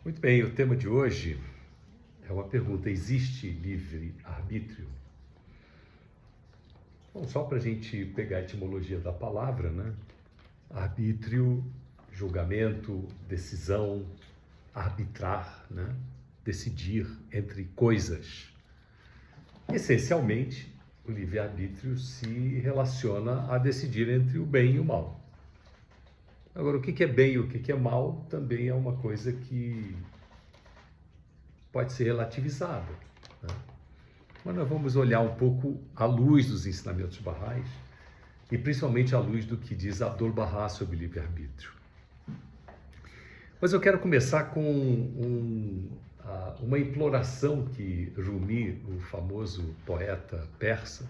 Muito bem, o tema de hoje é uma pergunta: existe livre-arbítrio? Bom, só para a gente pegar a etimologia da palavra, né? Arbítrio, julgamento, decisão, arbitrar, né? Decidir entre coisas. Essencialmente, o livre-arbítrio se relaciona a decidir entre o bem e o mal. Agora, o que é bem e o que é mal também é uma coisa que pode ser relativizada, né? Mas nós vamos olhar um pouco à luz dos ensinamentos Baha'is e principalmente à luz do que diz Abdu'l-Bahá sobre livre-arbítrio. Mas eu quero começar com uma imploração que Rumi, o famoso poeta persa,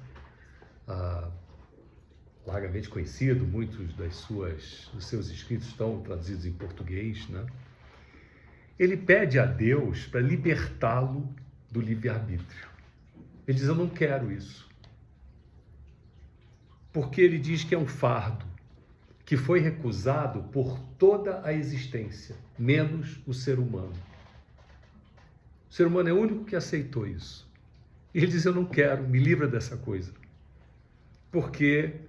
largamente conhecido, muitos dos seus escritos estão traduzidos em português, né? Ele pede a Deus para libertá-lo do livre-arbítrio. Ele diz: eu não quero isso. Porque ele diz que é um fardo que foi recusado por toda a existência, menos o ser humano. O ser humano é o único que aceitou isso. E ele diz: eu não quero, me livra dessa coisa. Porque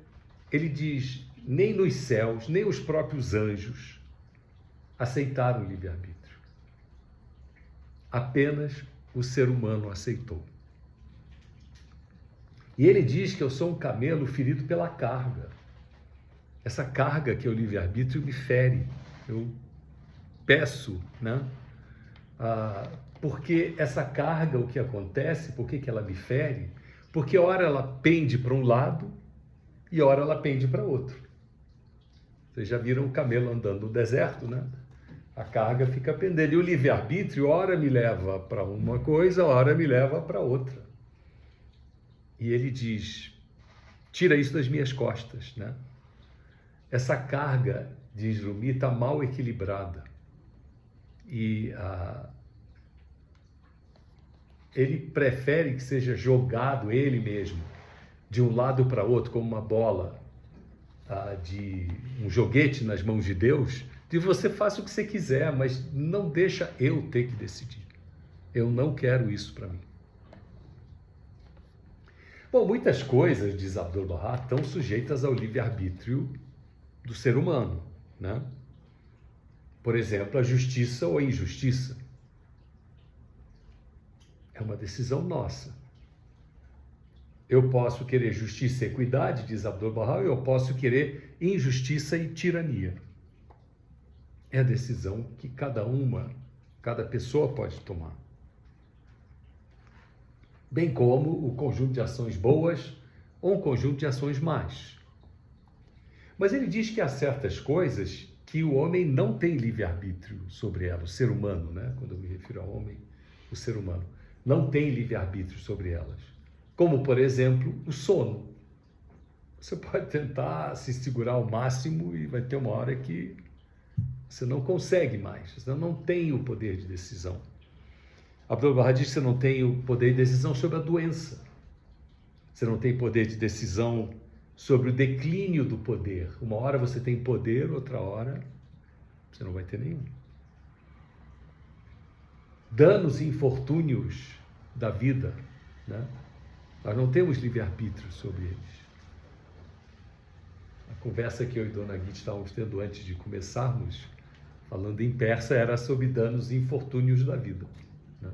ele diz: nem nos céus, nem os próprios anjos aceitaram o livre-arbítrio. Apenas o ser humano aceitou. E ele diz que eu sou um camelo ferido pela carga. Essa carga que é o livre-arbítrio me fere. Eu peço, né? Porque essa carga, o que acontece, por que ela me fere? Porque ora ela pende para um lado e ora ela pende para outro. Vocês já viram o camelo andando no deserto, né? A carga fica pendendo. E o livre-arbítrio, ora me leva para uma coisa, ora me leva para outra. E ele diz: tira isso das minhas costas, né? Essa carga, diz Rumi, está mal equilibrada. E ele prefere que seja jogado ele mesmo de um lado para outro, como uma bola de um joguete nas mãos de Deus, de você faça o que você quiser, mas não deixa eu ter que decidir. Eu não quero isso para mim. Bom, muitas coisas, diz Abdu'l-Bahá, estão sujeitas ao livre-arbítrio do ser humano, né? Por exemplo, a justiça ou a injustiça. É uma decisão nossa. Eu posso querer justiça e equidade, diz Abdu'l-Bahá, ou eu posso querer injustiça e tirania. É a decisão que cada pessoa pode tomar. Bem como o conjunto de ações boas ou um conjunto de ações más. Mas ele diz que há certas coisas que o homem não tem livre-arbítrio sobre elas, o ser humano, né? Quando eu me refiro ao homem, o ser humano não tem livre-arbítrio sobre elas. Como, por exemplo, o sono. Você pode tentar se segurar ao máximo e vai ter uma hora que você não consegue mais, você não tem o poder de decisão. Abdu'l-Bahá diz que você não tem o poder de decisão sobre a doença. Você não tem poder de decisão sobre o declínio do poder. Uma hora você tem poder, outra hora você não vai ter nenhum. Danos e infortúnios da vida, né? Nós não temos livre-arbítrio sobre eles. A conversa que eu e Dona Guide estávamos tendo antes de começarmos, falando em persa, era sobre danos e infortúnios da vida, né?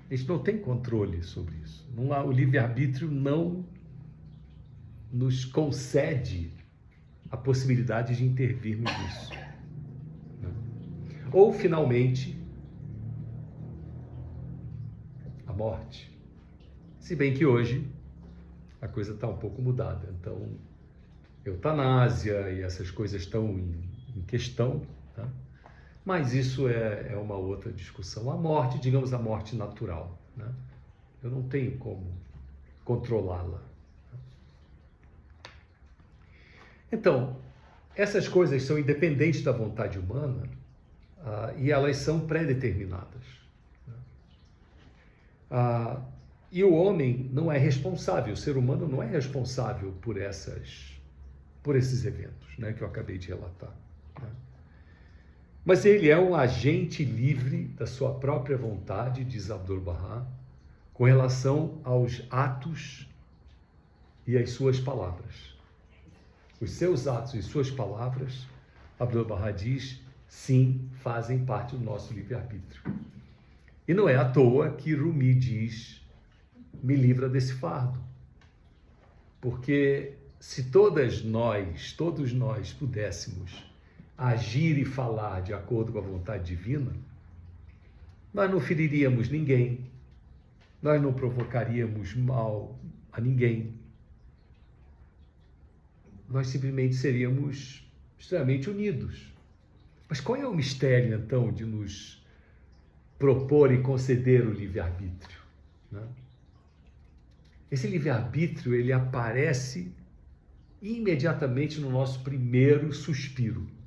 A gente não tem controle sobre isso. Não há, o livre-arbítrio não nos concede a possibilidade de intervirmos nisso, né? Ou, finalmente, a morte. Se bem que hoje a coisa está um pouco mudada. Então, eutanásia e essas coisas estão em questão, tá? Mas isso é uma outra discussão. A morte, digamos, a morte natural, né? Eu não tenho como controlá-la. Então, essas coisas são independentes da vontade humana e elas são pré-determinadas, né? E o homem não é responsável, o ser humano não é responsável por esses eventos, né, que eu acabei de relatar, né? Mas ele é um agente livre da sua própria vontade, diz Abdu'l-Bahá, com relação aos atos e às suas palavras. Os seus atos e suas palavras, Abdu'l-Bahá diz, sim, fazem parte do nosso livre-arbítrio. E não é à toa que Rumi diz, me livra desse fardo. Porque se todos nós pudéssemos agir e falar de acordo com a vontade divina, nós não feriríamos ninguém, nós não provocaríamos mal a ninguém, nós simplesmente seríamos extremamente unidos. Mas qual é o mistério, então, de nos propor e conceder o livre-arbítrio, né? Esse livre-arbítrio, ele aparece imediatamente no nosso primeiro suspiro,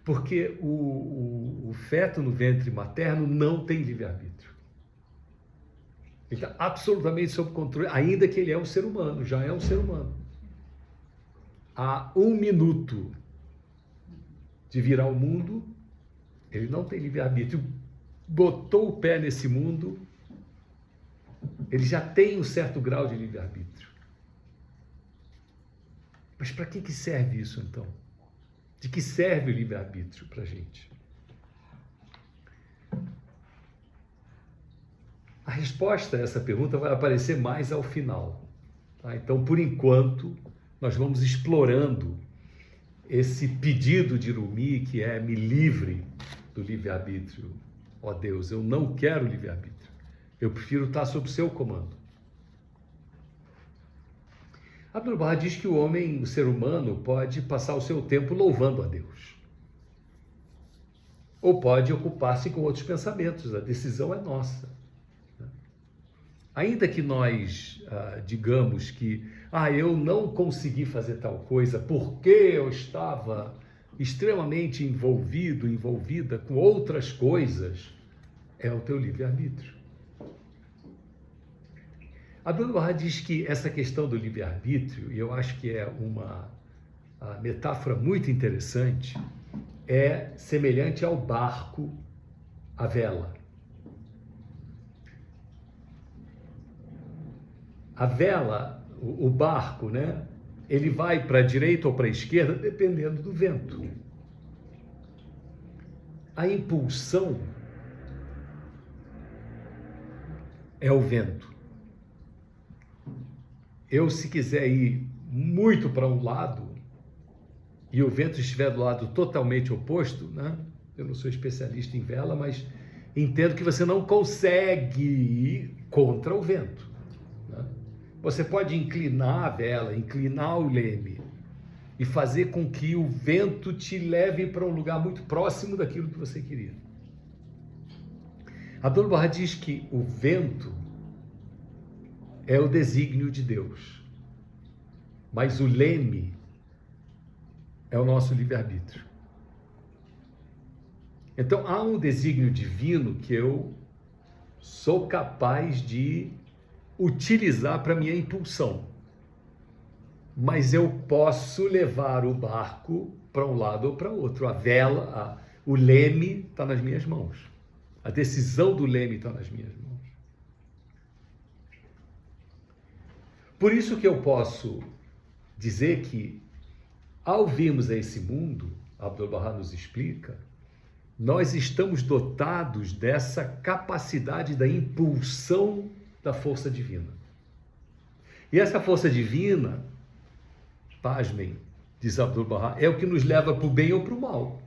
porque o feto no ventre materno não tem livre-arbítrio. Ele está absolutamente sob controle, ainda que ele é um ser humano, já é um ser humano. Há 1 minuto de vir ao mundo, ele não tem livre-arbítrio. Botou o pé nesse mundo, ele já tem um certo grau de livre-arbítrio. Mas para que serve isso, então? De que serve o livre-arbítrio para a gente? A resposta a essa pergunta vai aparecer mais ao final. Tá? Então, por enquanto, nós vamos explorando esse pedido de Rumi, que é me livre do livre-arbítrio. Ó Deus, eu não quero livre-arbítrio. Eu prefiro estar sob seu comando. Abdu'l-Bahá diz que o homem, o ser humano, pode passar o seu tempo louvando a Deus. Ou pode ocupar-se com outros pensamentos. A decisão é nossa. Ainda que nós digamos que eu não consegui fazer tal coisa porque eu estava extremamente envolvida com outras coisas, é o teu livre-arbítrio. Abdu'l-Bahá diz que essa questão do livre-arbítrio, e eu acho que é uma metáfora muito interessante, é semelhante ao barco, à vela. A vela, o barco, né? Ele vai para a direita ou para a esquerda, dependendo do vento. A impulsão é o vento. Eu, se quiser ir muito para um lado e o vento estiver do lado totalmente oposto, né? Eu não sou especialista em vela, mas entendo que você não consegue ir contra o vento, né? Você pode inclinar a vela, inclinar o leme e fazer com que o vento te leve para um lugar muito próximo daquilo que você queria. Abdu'l-Bahá diz que o vento é o desígnio de Deus, mas o leme é o nosso livre-arbítrio. Então, há um desígnio divino que eu sou capaz de utilizar para minha impulsão, mas eu posso levar o barco para um lado ou para outro. A vela, o leme está nas minhas mãos. A decisão do leme está nas minhas mãos. Por isso que eu posso dizer que, ao virmos a esse mundo, Abdu'l-Bahá nos explica, nós estamos dotados dessa capacidade da impulsão da força divina. E essa força divina, pasmem, diz Abdu'l-Bahá, é o que nos leva para o bem ou para o mal.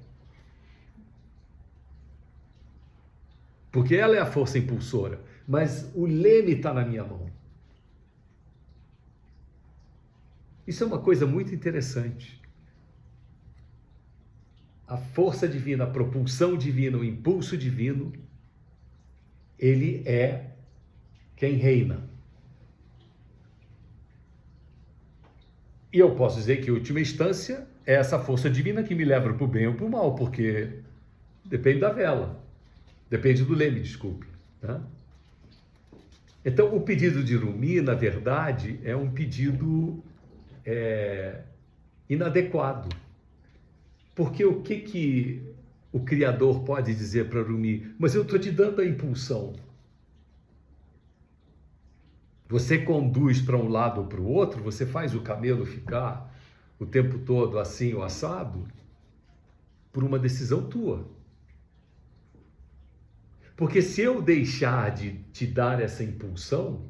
Porque ela é a força impulsora, mas o leme está na minha mão. Isso é uma coisa muito interessante. A força divina, a propulsão divina, o impulso divino, ele é quem reina. E eu posso dizer que, em última instância, é essa força divina que me leva para o bem ou para o mal, porque depende da vela, depende do leme, desculpe. Tá? Então, o pedido de Rumi, na verdade, é um pedido inadequado. Porque o que o Criador pode dizer para Rumi, mas eu estou te dando a impulsão. Você conduz para um lado ou para o outro, você faz o camelo ficar o tempo todo assim ou assado, por uma decisão tua. Porque se eu deixar de te dar essa impulsão,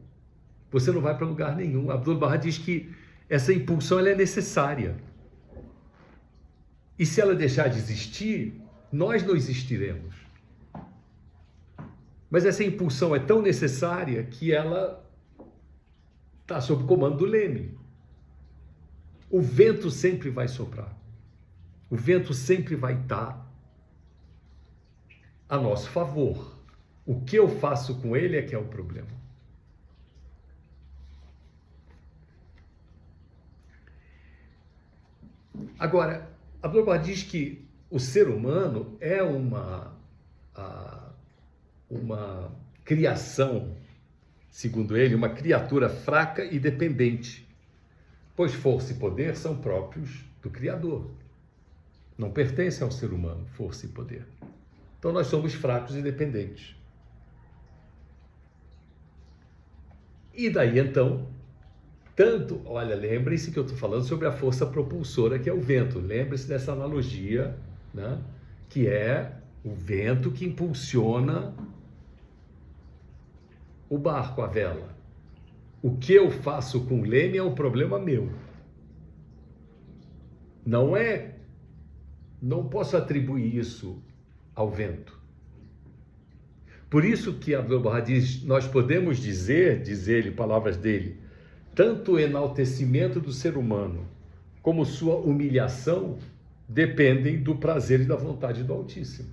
você não vai para lugar nenhum. Abdu'l-Bahá diz que essa impulsão ela é necessária. E se ela deixar de existir, nós não existiremos. Mas essa impulsão é tão necessária que ela está sob o comando do leme. O vento sempre vai soprar. O vento sempre vai estar a nosso favor. O que eu faço com ele é que é o problema. Agora, Abdu'l-Bahá diz que o ser humano é uma criação, segundo ele, uma criatura fraca e dependente, pois força e poder são próprios do Criador. Não pertencem ao ser humano, força e poder. Então nós somos fracos e dependentes. E daí então, olha, lembre-se que eu estou falando sobre a força propulsora que é o vento. Lembre-se dessa analogia, né? Que é o vento que impulsiona o barco, a vela. O que eu faço com o leme é um problema meu. Não posso atribuir isso ao vento. Por isso que Abdu'l-Bahá diz, nós podemos dizer, diz ele, palavras dele, tanto o enaltecimento do ser humano como sua humilhação dependem do prazer e da vontade do Altíssimo.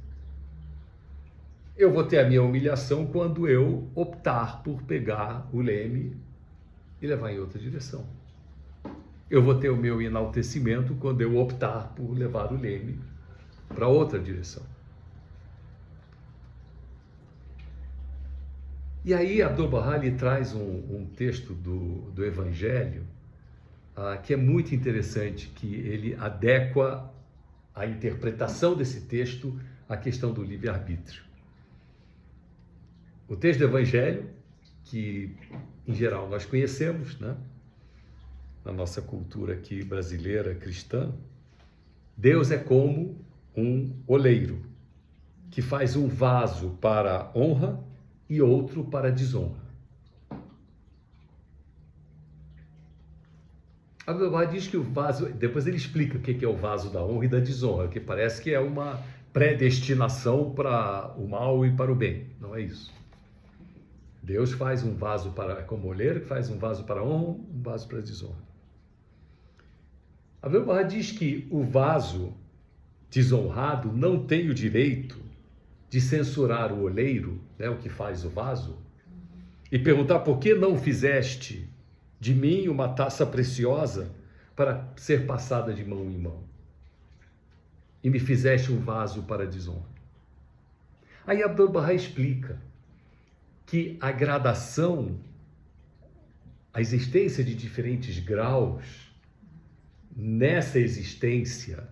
Eu vou ter a minha humilhação quando eu optar por pegar o leme e levar em outra direção. Eu vou ter o meu enaltecimento quando eu optar por levar o leme para outra direção. E aí Abdu'l-Bahá lhe traz um texto do Evangelho que é muito interessante, que ele adequa a interpretação desse texto à questão do livre-arbítrio. O texto do Evangelho, que em geral nós conhecemos, né? Na nossa cultura aqui brasileira, cristã, Deus é como um oleiro, que faz um vaso para honra e outro para desonra. Abdu'l-Bahá diz que o vaso, depois ele explica o que é o vaso da honra e da desonra, que parece que é uma predestinação para o mal e para o bem. Não é isso. Deus faz um vaso como oleiro, que faz um vaso para a honra, um vaso para a desonra. Abdu'l-Bahá diz que o vaso desonrado não tem o direito de censurar o oleiro, né, o que faz o vaso, e perguntar por que não fizeste de mim uma taça preciosa para ser passada de mão em mão, e me fizeste um vaso para a desonra. Aí Abdu'l-Bahá explica que a gradação, a existência de diferentes graus nessa existência,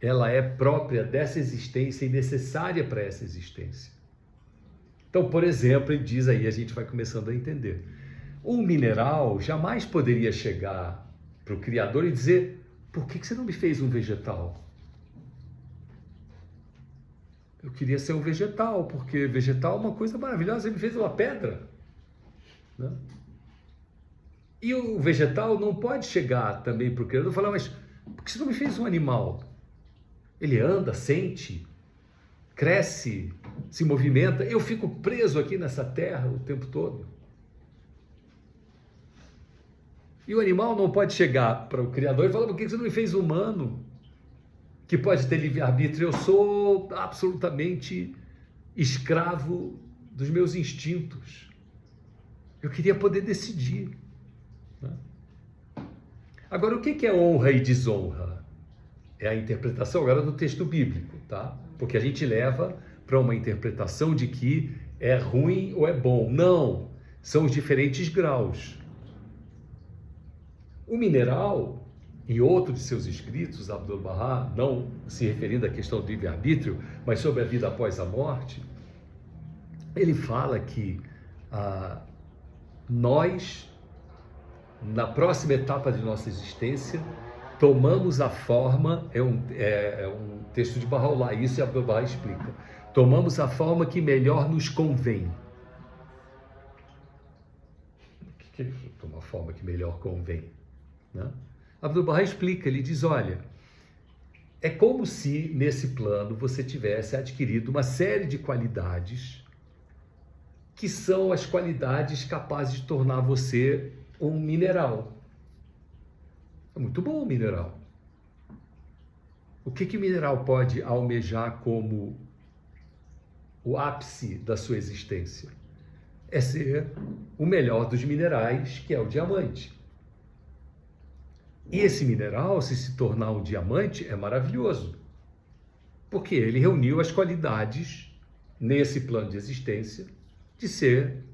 ela é própria dessa existência e necessária para essa existência. Então, por exemplo, ele diz aí, a gente vai começando a entender. Um mineral jamais poderia chegar para o Criador e dizer, por que você não me fez um vegetal? Eu queria ser um vegetal, porque vegetal é uma coisa maravilhosa, você me fez uma pedra. Né? E o vegetal não pode chegar também para o Criador e falar, mas por que você não me fez um animal? Ele anda, sente, cresce, se movimenta. Eu fico preso aqui nessa terra o tempo todo. E o animal não pode chegar para o Criador e falar, por que você não me fez humano? Que pode ter livre-arbítrio. Eu sou absolutamente escravo dos meus instintos. Eu queria poder decidir. Né? Agora, o que é honra e desonra? É a interpretação agora do texto bíblico, tá? Porque a gente leva para uma interpretação de que é ruim ou é bom. Não, são os diferentes graus. O mineral, em outro de seus escritos, Abdu'l-Bahá, não se referindo à questão do livre-arbítrio, mas sobre a vida após a morte, ele fala que nós, na próxima etapa de nossa existência, tomamos a forma, é um texto de Bahá'u'lláh, isso Abdu'l-Bahá explica, tomamos a forma que melhor nos convém. O que é uma forma que melhor convém? Né? Abdu'l-Bahá explica, ele diz, olha, é como se nesse plano você tivesse adquirido uma série de qualidades que são as qualidades capazes de tornar você um mineral. É muito bom o mineral. O que o mineral pode almejar como o ápice da sua existência? É ser o melhor dos minerais, que é o diamante. E esse mineral, se tornar um diamante, é maravilhoso, porque ele reuniu as qualidades nesse plano de existência de ser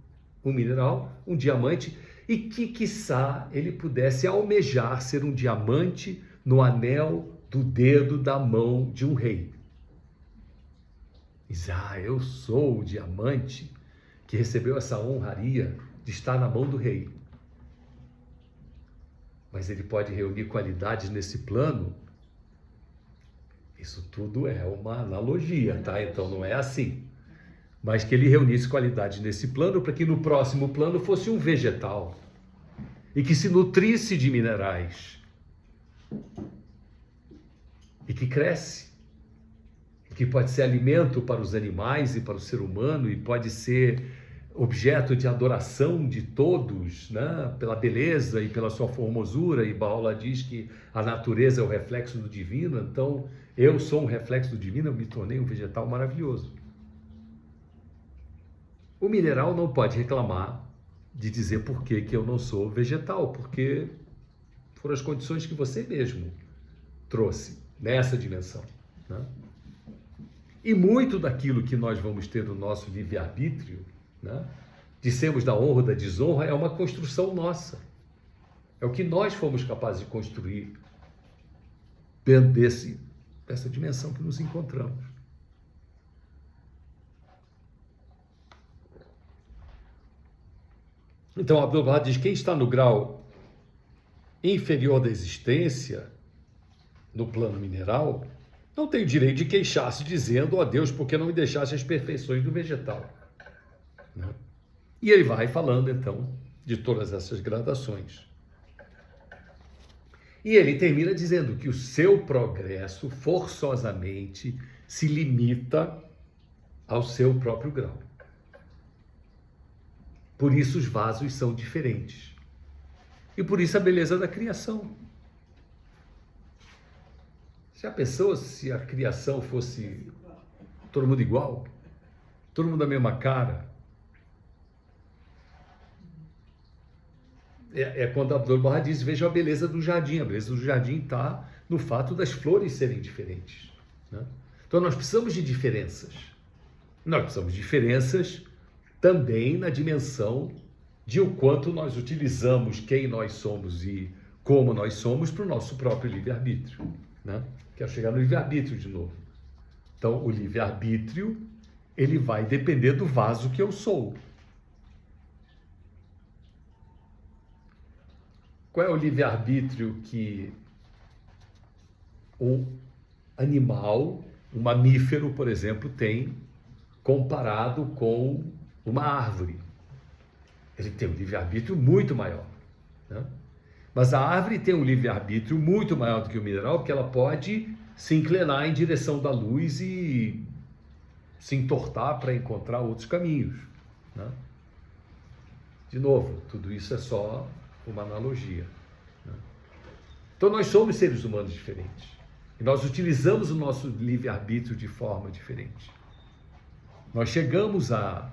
um mineral, um diamante, e que, quiçá, ele pudesse almejar ser um diamante no anel do dedo da mão de um rei. Diz, eu sou o diamante que recebeu essa honraria de estar na mão do rei. Mas ele pode reunir qualidades nesse plano. Isso tudo é uma analogia, tá? Então não é assim. Mas que ele reunisse qualidades nesse plano para que no próximo plano fosse um vegetal e que se nutrisse de minerais e que cresce, que pode ser alimento para os animais e para o ser humano e pode ser objeto de adoração de todos, né? Pela beleza e pela sua formosura, e Bahá'u'lláh diz que a natureza é o reflexo do divino, então eu sou um reflexo do divino, eu me tornei um vegetal maravilhoso. O mineral não pode reclamar de dizer por que eu não sou vegetal, porque foram as condições que você mesmo trouxe nessa dimensão, né? E muito daquilo que nós vamos ter no nosso livre-arbítrio, né, de sermos da honra ou da desonra, é uma construção nossa. É o que nós fomos capazes de construir dentro dessa dimensão que nos encontramos. Então, Abdu'l-Bahá diz, quem está no grau inferior da existência, no plano mineral, não tem o direito de queixar-se dizendo, ó Deus, por que não me deixasse as perfeições do vegetal? Né? E ele vai falando, então, de todas essas gradações. E ele termina dizendo que o seu progresso, forçosamente, se limita ao seu próprio grau. Por isso os vasos são diferentes. E por isso a beleza da criação. Já pensou se a criação fosse todo mundo igual? Todo mundo da mesma cara? É quando Abdu'l-Bahá diz, veja a beleza do jardim. A beleza do jardim está no fato das flores serem diferentes, né? Então nós precisamos de diferenças. Nós precisamos de diferenças também na dimensão de o quanto nós utilizamos quem nós somos e como nós somos para o nosso próprio livre-arbítrio, né? Quero chegar no livre-arbítrio de novo. Então, o livre-arbítrio, ele vai depender do vaso que eu sou. Qual é o livre-arbítrio que um animal, um mamífero, por exemplo, tem comparado com uma árvore? Ele tem um livre-arbítrio muito maior, né? Mas a árvore tem um livre-arbítrio muito maior do que o mineral, porque ela pode se inclinar em direção da luz e se entortar para encontrar outros caminhos, né? De novo, tudo isso é só uma analogia, né? Então nós somos seres humanos diferentes. E nós utilizamos o nosso livre-arbítrio de forma diferente. Nós chegamos a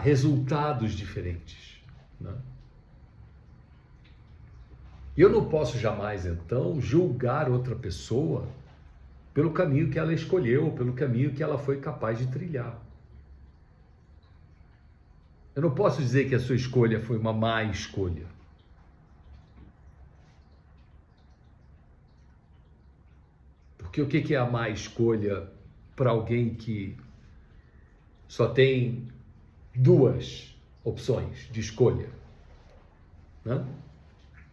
resultados diferentes, né? E eu não posso jamais, então, julgar outra pessoa pelo caminho que ela escolheu, pelo caminho que ela foi capaz de trilhar. Eu não posso dizer que a sua escolha foi uma má escolha. Porque o que é a má escolha para alguém que só tem duas opções de escolha, né?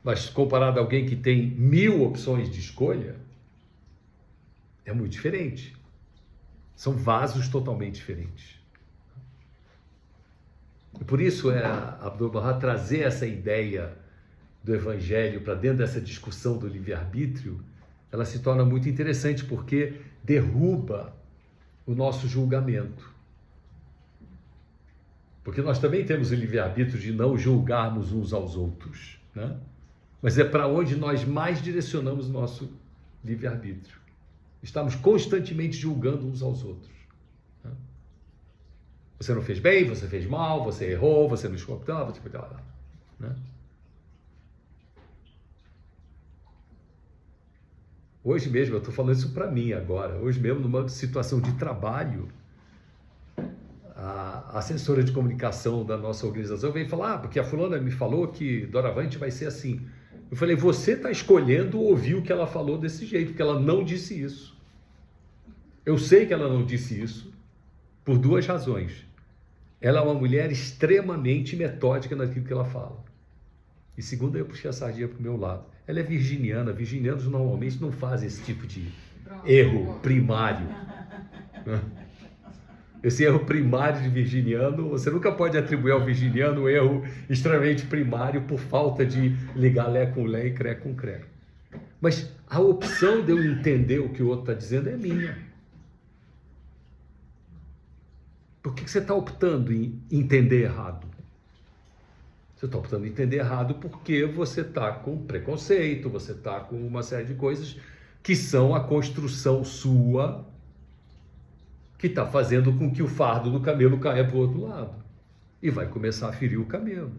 Mas comparado a alguém que tem 1000 opções de escolha, é muito diferente. São vasos totalmente diferentes. E por isso Abdu'l-Bahá trazer essa ideia do Evangelho para dentro dessa discussão do livre-arbítrio, ela se torna muito interessante porque derruba o nosso julgamento. Porque nós também temos o livre-arbítrio de não julgarmos uns aos outros, né? Mas é para onde nós mais direcionamos o nosso livre-arbítrio. Estamos constantemente julgando uns aos outros, né? Você não fez bem, você fez mal, você errou, você não escutou, né? Hoje mesmo, eu estou falando isso para mim agora, hoje mesmo numa situação de trabalho, a assessora de comunicação da nossa organização veio falar, porque a fulana me falou que doravante vai ser assim. Eu falei, você está escolhendo ouvir o que ela falou desse jeito, porque ela não disse isso. Eu sei que ela não disse isso por 2 razões. Ela é uma mulher extremamente metódica naquilo que ela fala. E segundo, eu puxei a sardinha para o meu lado. Ela é virginiana. Virginianos normalmente não fazem esse tipo de erro primário. Esse erro primário de virginiano, você nunca pode atribuir ao virginiano um erro extremamente primário por falta de ligar lé com lé e cré com cré. Mas a opção de eu entender o que o outro está dizendo é minha. Por que você está optando em entender errado? Você está optando em entender errado porque você está com preconceito, você está com uma série de coisas que são a construção sua, que está fazendo com que o fardo do camelo caia para o outro lado. E vai começar a ferir o camelo.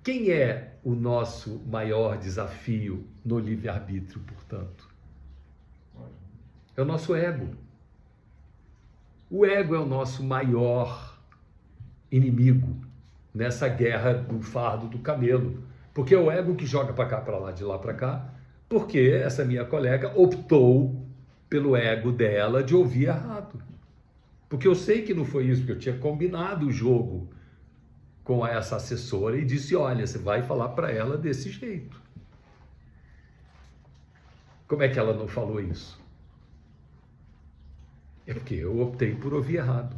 Quem é o nosso maior desafio no livre-arbítrio, portanto? É o nosso ego. O ego é o nosso maior inimigo nessa guerra do fardo do camelo. Porque é o ego que joga para cá, para lá, de lá para cá, porque essa minha colega optou pelo ego dela de ouvir errado. Porque eu sei que não foi isso, porque eu tinha combinado o jogo com essa assessora e disse, olha, você vai falar para ela desse jeito. Como é que ela não falou isso? É porque eu optei por ouvir errado.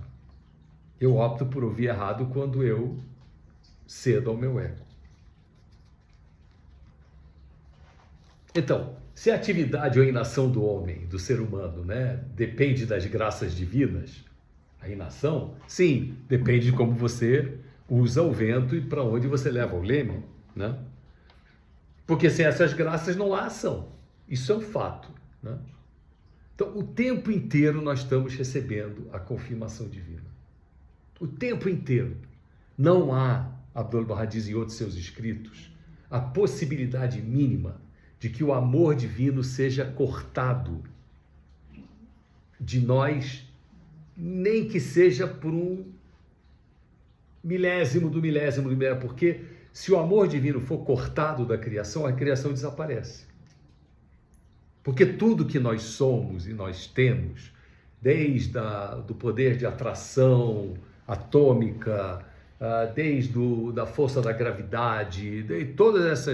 Eu opto por ouvir errado quando eu cedo ao meu ego. Então, se a atividade ou a inação do homem, do ser humano, né, depende das graças divinas, a inação, sim, depende de como você usa o vento e para onde você leva o leme, né? Porque sem essas graças não há ação. Isso é um fato, né? Então, o tempo inteiro nós estamos recebendo a confirmação divina. O tempo inteiro. Não há, Abdu'l-Bahá diz em outros seus escritos, a possibilidade mínima de que o amor divino seja cortado de nós, nem que seja por um milésimo do milésimo, porque se o amor divino for cortado da criação, a criação desaparece. Porque tudo que nós somos e nós temos, desde do poder de atração atômica, desde da força da gravidade, de todas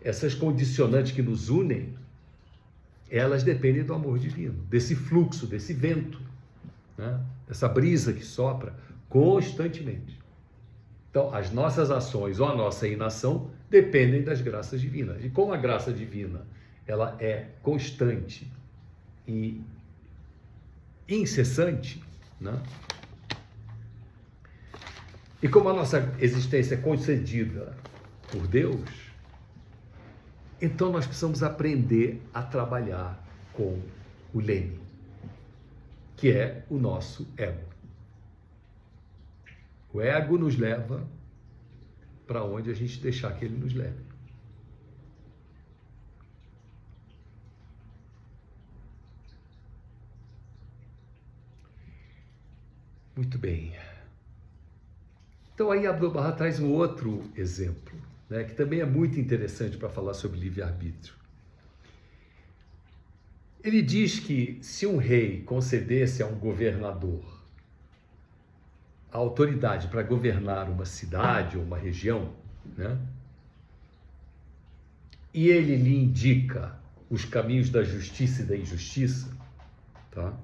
essas condicionantes que nos unem, elas dependem do amor divino, desse fluxo, desse vento, né? Essa brisa que sopra constantemente. Então, as nossas ações ou a nossa inação dependem das graças divinas. E como a graça divina ela é constante e incessante, né? E como a nossa existência é concedida por Deus, então nós precisamos aprender a trabalhar com o leme, que é o nosso ego. O ego nos leva para onde a gente deixar que ele nos leve. Muito bem. Então aí Abdu'l-Bahá traz um outro exemplo, né, que também é muito interessante para falar sobre livre-arbítrio. Ele diz que se um rei concedesse a um governador a autoridade para governar uma cidade ou uma região, né? E ele lhe indica os caminhos da justiça e da injustiça, tá?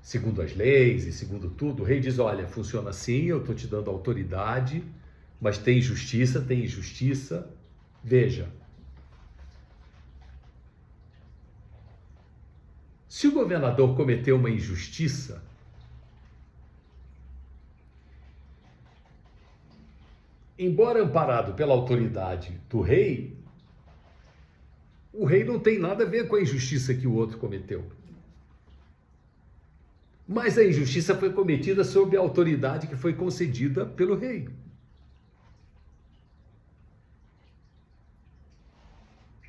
Segundo as leis e segundo tudo, o rei diz, olha, funciona assim, eu estou te dando autoridade, mas tem injustiça, veja. Se o governador cometeu uma injustiça, embora amparado pela autoridade do rei, o rei não tem nada a ver com a injustiça que o outro cometeu. Mas a injustiça foi cometida sob a autoridade que foi concedida pelo rei.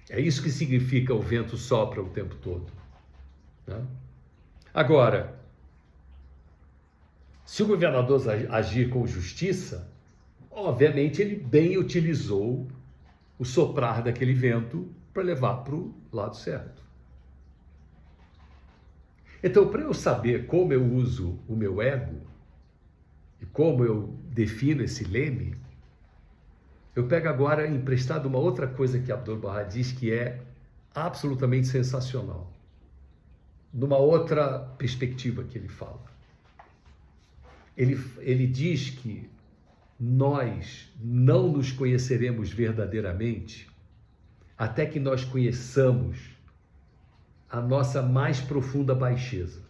É isso que significa o vento sopra o tempo todo, né? Agora, se o governador agir com justiça, obviamente ele bem utilizou o soprar daquele vento para levar para o lado certo. Então, para eu saber como eu uso o meu ego e como eu defino esse leme, eu pego agora emprestado uma outra coisa que Abdu'l-Bahá diz que é absolutamente sensacional, numa outra perspectiva que ele fala. Ele diz que nós não nos conheceremos verdadeiramente até que nós conheçamos a nossa mais profunda baixeza.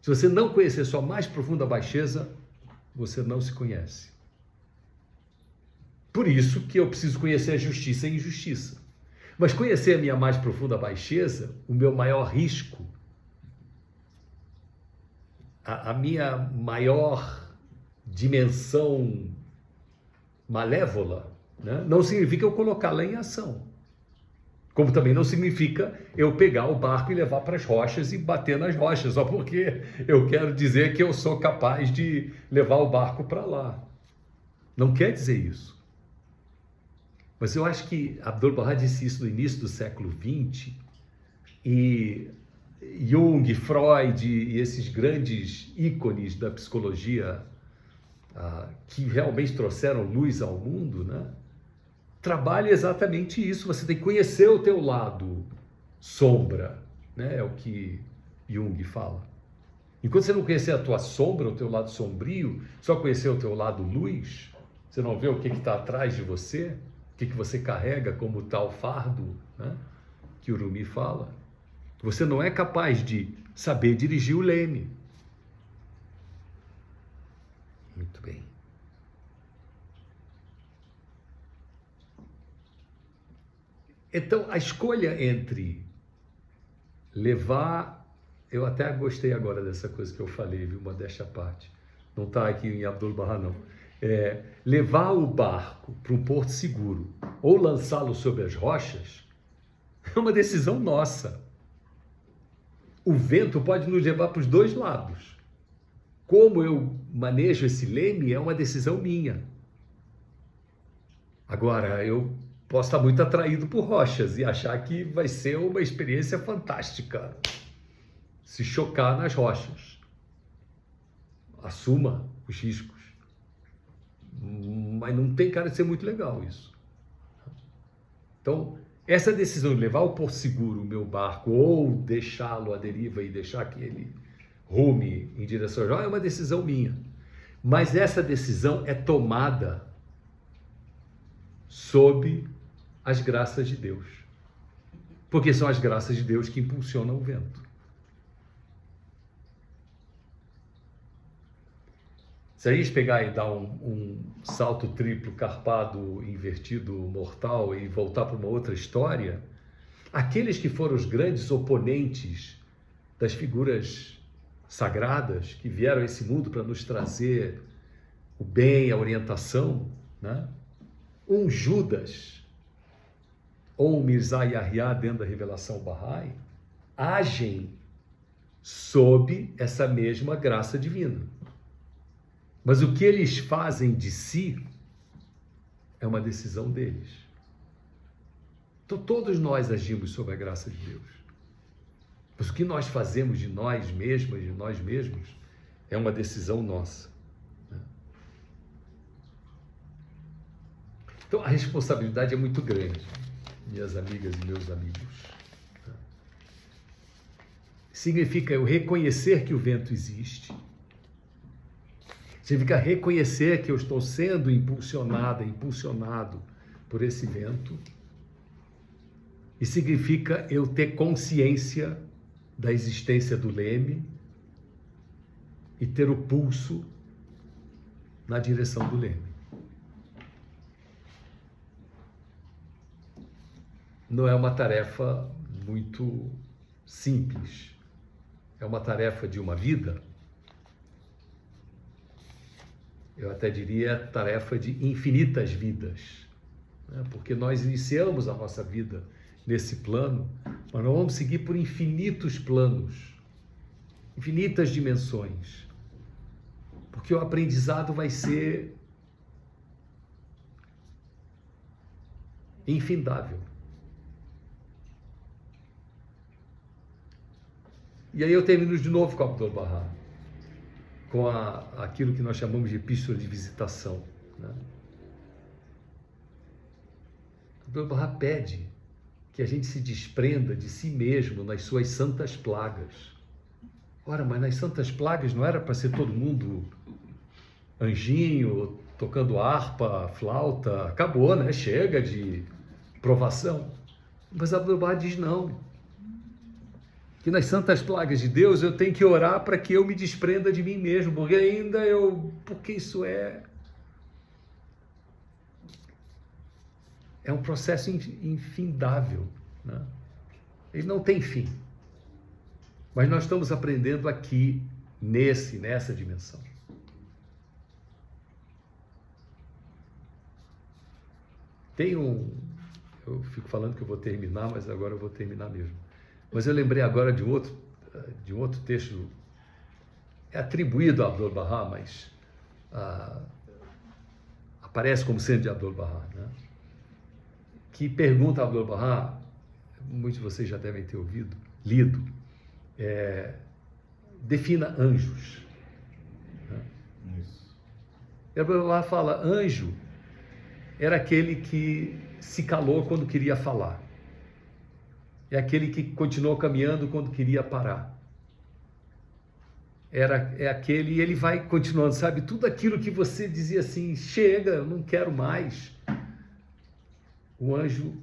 Se você não conhecer sua mais profunda baixeza, você não se conhece. Por isso que eu preciso conhecer a justiça e a injustiça. Mas conhecer a minha mais profunda baixeza, o meu maior risco, a minha maior dimensão malévola, né, não significa eu colocá-la em ação. Como também não significa eu pegar o barco e levar para as rochas e bater nas rochas, só porque eu quero dizer que eu sou capaz de levar o barco para lá. Não quer dizer isso. Mas eu acho que Abdu'l-Bahá disse isso no início do século XX, e Jung, Freud e esses grandes ícones da psicologia que realmente trouxeram luz ao mundo, né? Trabalha exatamente isso. Você tem que conhecer o teu lado sombra, né? É o que Jung fala. Enquanto você não conhecer a tua sombra, o teu lado sombrio, só conhecer o teu lado luz, você não vê o que está atrás de você, o que você carrega como tal fardo, né? Que o Rumi fala. Você não é capaz de saber dirigir o leme. Muito bem. Então, a escolha entre levar... Eu até gostei agora dessa coisa que eu falei, viu? Modéstia à parte. Não está aqui em Abdu'l-Bahá, não. Levar o barco para um porto seguro ou lançá-lo sobre as rochas é uma decisão nossa. O vento pode nos levar para os dois lados. Como eu manejo esse leme é uma decisão minha. Agora, eu posso estar muito atraído por rochas e achar que vai ser uma experiência fantástica se chocar nas rochas. Assuma os riscos. Mas não tem cara de ser muito legal isso. Então, essa decisão de levar por seguro o meu barco ou deixá-lo à deriva e deixar que ele rume em direção ao mar é uma decisão minha. Mas essa decisão é tomada sob as graças de Deus. Porque são as graças de Deus que impulsionam o vento. Se a gente pegar e dar um salto triplo, carpado, invertido, mortal e voltar para uma outra história, aqueles que foram os grandes oponentes das figuras sagradas que vieram a esse mundo para nos trazer o bem, a orientação, né? Um Judas ou um Mirza Yahya dentro da revelação Bahá'í agem sob essa mesma graça divina. Mas o que eles fazem de si é uma decisão deles. Então, todos nós agimos sob a graça de Deus. Mas o que nós fazemos de nós mesmas, de nós mesmos, é uma decisão nossa. Então, a responsabilidade é muito grande, minhas amigas e meus amigos. Significa eu reconhecer que o vento existe. Significa reconhecer que eu estou sendo impulsionado por esse vento. E significa eu ter consciência da existência do leme e ter o pulso na direção do leme. Não é uma tarefa muito simples. É uma tarefa de uma vida. Eu até diria tarefa de infinitas vidas, né? Porque nós iniciamos a nossa vida nesse plano, mas nós vamos seguir por infinitos planos, infinitas dimensões, porque o aprendizado vai ser infindável. E aí eu termino de novo com Abdu'l-Bahá, com aquilo que nós chamamos de epístola de visitação, né? Abdu'l-Bahá pede que a gente se desprenda de si mesmo nas suas santas plagas. Ora, mas nas santas plagas não era para ser todo mundo anjinho, tocando harpa, flauta, acabou, né? Chega de provação. Mas Abdu'l-Bahá diz não. Que nas santas plagas de Deus eu tenho que orar para que eu me desprenda de mim mesmo, porque isso é um processo infindável, né? Ele não tem fim. Mas nós estamos aprendendo aqui, nessa dimensão. Eu fico falando que eu vou terminar, mas agora eu vou terminar mesmo. Mas eu lembrei agora de um outro texto, é atribuído a Abdu'l-Bahá, mas aparece como sendo de Abdu'l-Bahá, né? Que pergunta a Abdu'l-Bahá, muitos de vocês já devem ter lido, defina anjos. Né? Isso. E Abdu'l-Bahá fala, anjo era aquele que se calou quando queria falar. É aquele que continuou caminhando quando queria parar. É aquele, e ele vai continuando, sabe? Tudo aquilo que você dizia assim, chega, eu não quero mais. O anjo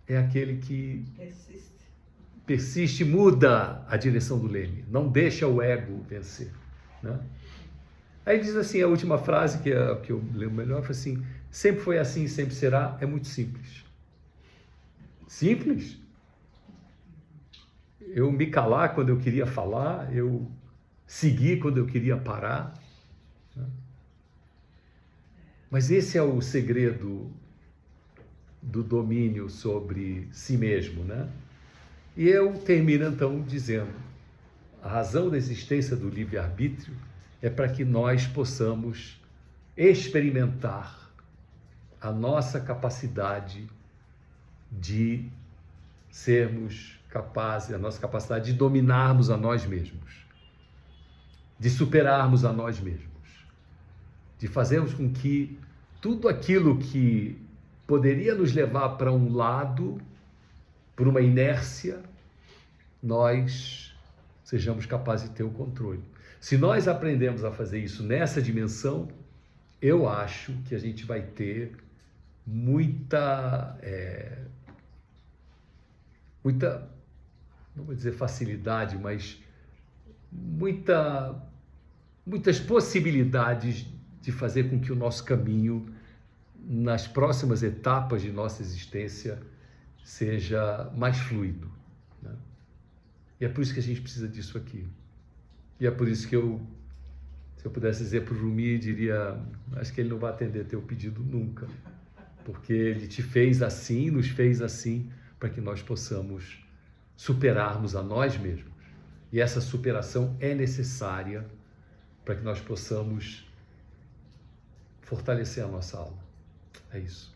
é aquele que persiste, muda a direção do leme, não deixa o ego vencer, né? Aí diz assim, a última frase, que é a que eu lembro melhor, foi assim, sempre foi assim, sempre será, é muito simples. Simples? Eu me calar quando eu queria falar, eu seguir quando eu queria parar, né? Mas esse é o segredo do domínio sobre si mesmo, né? E eu termino então dizendo, a razão da existência do livre-arbítrio é para que nós possamos experimentar a nossa capacidade de sermos capazes, a nossa capacidade de dominarmos a nós mesmos, de superarmos a nós mesmos, de fazermos com que tudo aquilo que poderia nos levar para um lado, por uma inércia, nós sejamos capazes de ter o controle. Se nós aprendemos a fazer isso nessa dimensão, eu acho que a gente vai ter muita, não vou dizer facilidade, mas muitas possibilidades de fazer com que o nosso caminho, nas próximas etapas de nossa existência, seja mais fluido, né? E é por isso que a gente precisa disso aqui. E é por isso que se eu pudesse dizer para o Rumi, diria, acho que ele não vai atender teu pedido nunca, porque ele te fez assim, nos fez assim, para que nós possamos superarmos a nós mesmos. E essa superação é necessária para que nós possamos fortalecer a nossa alma. É isso.